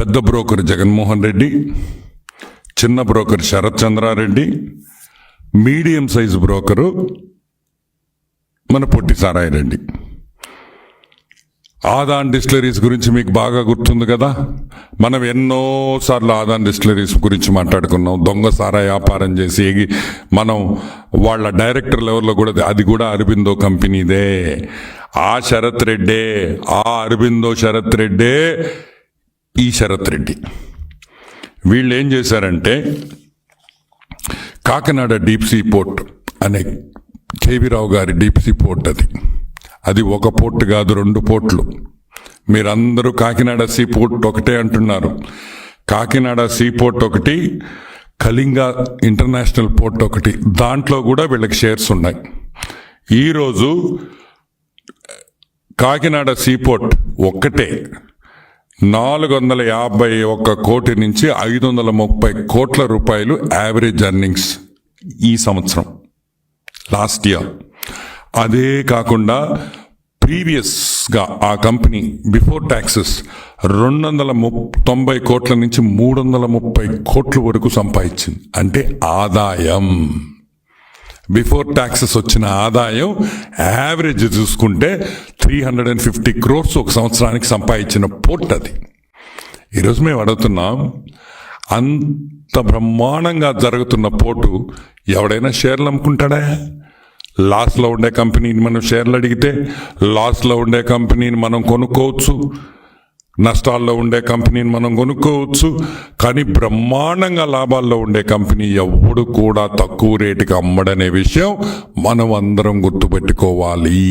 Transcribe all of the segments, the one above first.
పెద్ద బ్రోకర్ జగన్మోహన్ రెడ్డి, చిన్న broker Sarath Chandrareddy, medium size broker మన పొట్టి సారాయిరెడ్డి. ఆదాన్ డిస్టిలరీస్ గురించి మీకు బాగా గుర్తుంది కదా. మనం ఎన్నోసార్లు ఆదాన్ డిస్టిలరీస్ గురించి మాట్లాడుకున్నాం. దొంగ సారా వ్యాపారం చేసి మనం వాళ్ళ డైరెక్టర్ లెవెల్లో కూడా, అది కూడా అరబిందో కంపెనీదే. ఆ శరత్ రెడ్డే, ఆ అరబిందో శరత్ రెడ్డే ఈ శరత్ రెడ్డి. వీళ్ళు ఏం చేశారంటే, కాకినాడ డీప్ సీ పోర్ట్ అనే కేవీ రావు గారి డీప్ సీ పోర్ట్ అది ఒక పోర్ట్ కాదు, 2 పోర్ట్లు. మీరందరూ కాకినాడ సీ పోర్ట్ ఒకటే అంటున్నారు. కాకినాడ సీ పోర్ట్ ఒకటి, కళింగ ఇంటర్నేషనల్ పోర్ట్ ఒకటి. దాంట్లో కూడా వీళ్ళకి షేర్స్ ఉన్నాయి. ఈరోజు కాకినాడ సీ పోర్ట్ ఒక్కటే 451 కోటి నుంచి 530 కోట్ల రూపాయలు యావరేజ్ ఎర్నింగ్స్ ఈ సంవత్సరం, లాస్ట్ ఇయర్. అదే కాకుండా ప్రీవియస్గా ఆ కంపెనీ బిఫోర్ ట్యాక్సెస్ 290 కోట్ల నుంచి 330 కోట్ల వరకు సంపాదించింది. అంటే ఆదాయం, బిఫోర్ ట్యాక్సెస్ వచ్చిన ఆదాయం యావరేజ్ చూసుకుంటే 350 crores ఒక సంవత్సరానికి సంపాదించిన పోర్ట్ అది. ఈరోజు మేము అడుగుతున్నాం, అంత బ్రహ్మాండంగా జరుగుతున్న పోర్టు ఎవడైనా షేర్లు అమ్ముకుంటాడా? లాస్లో ఉండే కంపెనీని మనం షేర్లు అడిగితే లాస్లో ఉండే కంపెనీని మనం కొనుక్కోవచ్చు, నష్టాల్లో ఉండే కంపెనీని మనం కొనుక్కోవచ్చు. కానీ బ్రహ్మాండంగా లాభాల్లో ఉండే కంపెనీ ఎవడు కూడా తక్కువ రేటుకి అమ్మడనే విషయం మనం అందరం గుర్తుపెట్టుకోవాలి.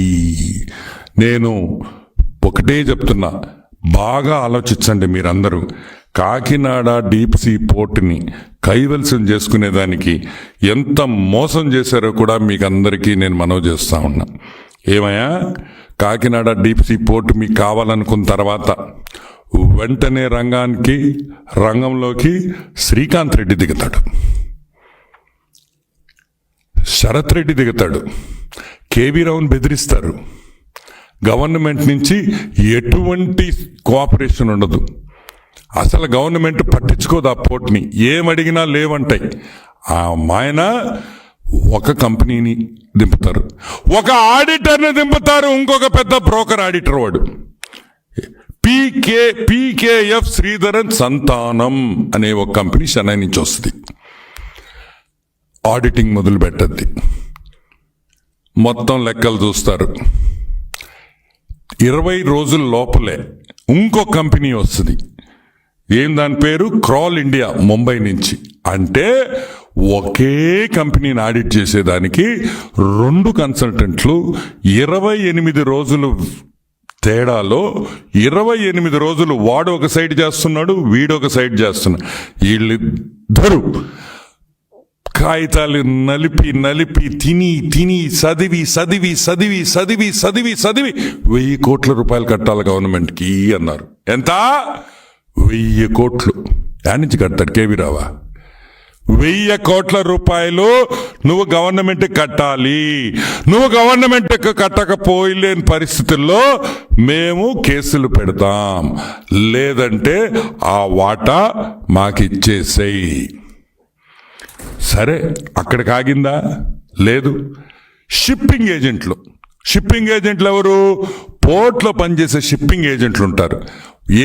నేను ఒకటే చెప్తున్నా, బాగా ఆలోచించండి మీరందరూ. కాకినాడ డీప్ సీ పోర్ట్ని కైవల్సం చేసుకునేదానికి ఎంత మోసం చేశారో కూడా మీకు అందరికీ నేను మనవి చేస్తా ఉన్నా. ఏమయ్యా, కాకినాడ డీప్ సీ పోర్ట్ మీకు కావాలనుకున్న తర్వాత వెంటనే రంగంలోకి శ్రీకాంత్ రెడ్డి దిగుతాడు, శరత్ రెడ్డి దిగుతాడు, కేవీ రావుని బెదిరిస్తారు. గవర్నమెంట్ నుంచి ఎటువంటి కోఆపరేషన్ ఉండదు. అసలు గవర్నమెంట్ పట్టించుకోదు ఆ పోర్ట్ని, ఏమడిగినా లేవంటాయి. ఆ మాయన ఒక కంపెనీని దింపుతారు, ఒక ఆడిటర్ని దింపుతారు, ఇంకొక పెద్ద బ్రోకర్ ఆడిటర్ వాడు పీకేఎఫ్ శ్రీధరన్ సంతానం అనే ఒక కంపెనీ చెన్నై నుంచి వస్తుంది. ఆడిటింగ్ మొదలు పెట్టద్ది, మొత్తం లెక్కలు చూస్తారు. 20 రోజుల లోపలే ఇంకో కంపెనీ వస్తుంది. ఏం దాని పేరు? క్రాల్ ఇండియా, ముంబై నుంచి. అంటే ఒకే కంపెనీని ఆడిట్ చేసేదానికి 2 కన్సల్టెంట్లు 28 రోజులు తేడాలో 28 రోజులు వాడు ఒక సైడ్ చేస్తున్నాడు, వీడు ఒక సైడ్ చేస్తున్నాడు. వీళ్ళిద్దరూ కాగితాలు నలిపి తిని చదివి 1,000 కోట్ల రూపాయలు కట్టాలి గవర్నమెంట్కి అన్నారు. ఎంత? 1,000 కోట్లు. యాడ్ నుంచి కడతాడు కేవీ రావా? 1,000 కోట్ల రూపాయలు నువ్వు గవర్నమెంట్ కట్టాలి. నువ్వు గవర్నమెంట్ కట్టకపోలేని పరిస్థితుల్లో మేము కేసులు పెడతాం, లేదంటే ఆ వాటా మాకిచ్చేసేయి. సరే, అక్కడికి ఆగిందా? లేదు. షిప్పింగ్ ఏజెంట్లు ఎవరు? పోర్ట్లో పనిచేసే షిప్పింగ్ ఏజెంట్లు ఉంటారు.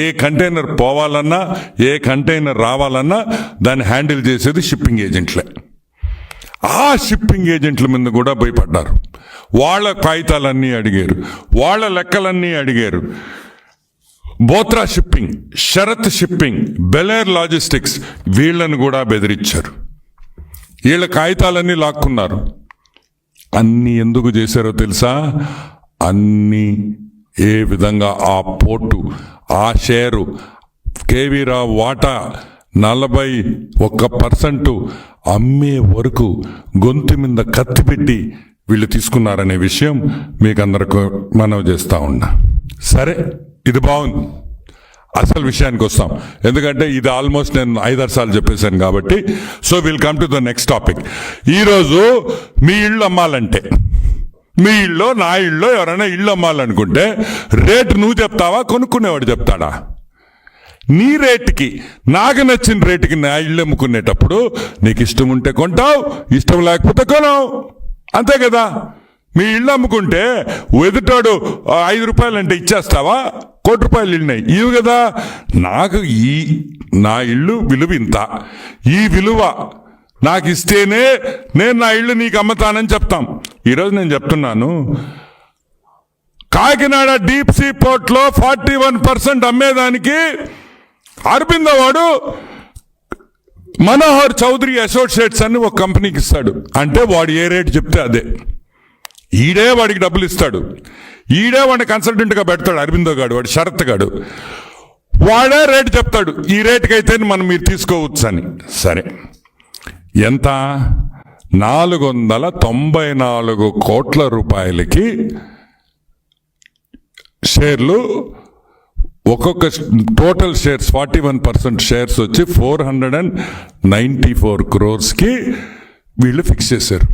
ఏ కంటైనర్ పోవాలన్నా, ఏ కంటైనర్ రావాలన్నా దాన్ని హ్యాండిల్ చేసేది షిప్పింగ్ ఏజెంట్లే. ఆ షిప్పింగ్ ఏజెంట్ల మీద కూడా భయపడ్డారు. వాళ్ళ కాగితాలన్నీ అడిగారు, వాళ్ళ లెక్కలన్నీ అడిగారు. Bothra shipping, Sharath shipping, Belair logistics, వీళ్ళని కూడా బెదిరించారు. వీళ్ళ కాగితాలన్నీ లాక్కున్నారు. అన్నీ ఎందుకు చేశారో తెలుసా? అన్నీ ఏ విధంగా ఆ పోర్టు, ఆ షేరు, కేవీ రావు వాటా 41% అమ్మే వరకు గొంతు మీద కత్తి పెట్టి వీళ్ళు తీసుకున్నారనే విషయం మీకు అందరికీ మనవి చేస్తా ఉన్నా. సరే, ఇది బాగుంది. అసలు విషయానికి వస్తాం, ఎందుకంటే ఇది ఆల్మోస్ట్ నేను 5-6 సార్లు చెప్పేశాను కాబట్టి. So will come to the next topic. ఈరోజు మీ ఇళ్ళు అమ్మాలంటే, మీ ఇళ్ళో నా ఇళ్ళో ఎవరైనా ఇళ్ళు అమ్మాలనుకుంటే రేటు నువ్వు చెప్తావా, కొనుక్కునేవాడు చెప్తాడా? నీ రేటుకి, నాకు నచ్చిన రేటుకి నా ఇల్లు అమ్ముకునేటప్పుడు నీకు ఇష్టం ఉంటే కొంటావు, ఇష్టం లేకపోతే కొనవు. అంతే కదా. మీ ఇల్లు అమ్ముకుంటే ఎదుటాడు 5 రూపాయలు అంటే ఇచ్చేస్తావా? ₹1,00,00,000 ఇల్లున్నాయి ఇవి కదా. నాకు నా ఇల్లు విలువ ఇంత, ఈ విలువ నాకు ఇస్తేనే నేను నా ఇల్లు నీకు అమ్ముతానని చెప్తాం. ఈరోజు నేను చెప్తున్నాను, కాకినాడ డీప్ సీ పోర్ట్లో 41% అమ్మేదానికి అరబిందో వాడు మనోహర్ చౌదరి అసోసియేట్స్ అని ఒక కంపెనీకి ఇస్తాడు. అంటే వాడు ఏ రేటు చెప్తే అదే. ఈడే వాడికి డబ్బులు ఇస్తాడు, ఈడే వాడిని కన్సల్టెంట్గా పెడతాడు. అరబిందో గాడు, వాడు శరత్ గాడు, వాడే రేటు చెప్తాడు, ఈ రేటుకి అయితే మీరు తీసుకోవచ్చు అని. సరే, ఎంత? 494 కోట్ల రూపాయలకి షేర్లు, ఒక్కొక్క టోటల్ షేర్స్ 41% షేర్స్ వచ్చి 494 crores వీళ్ళు ఫిక్స్ చేశారు.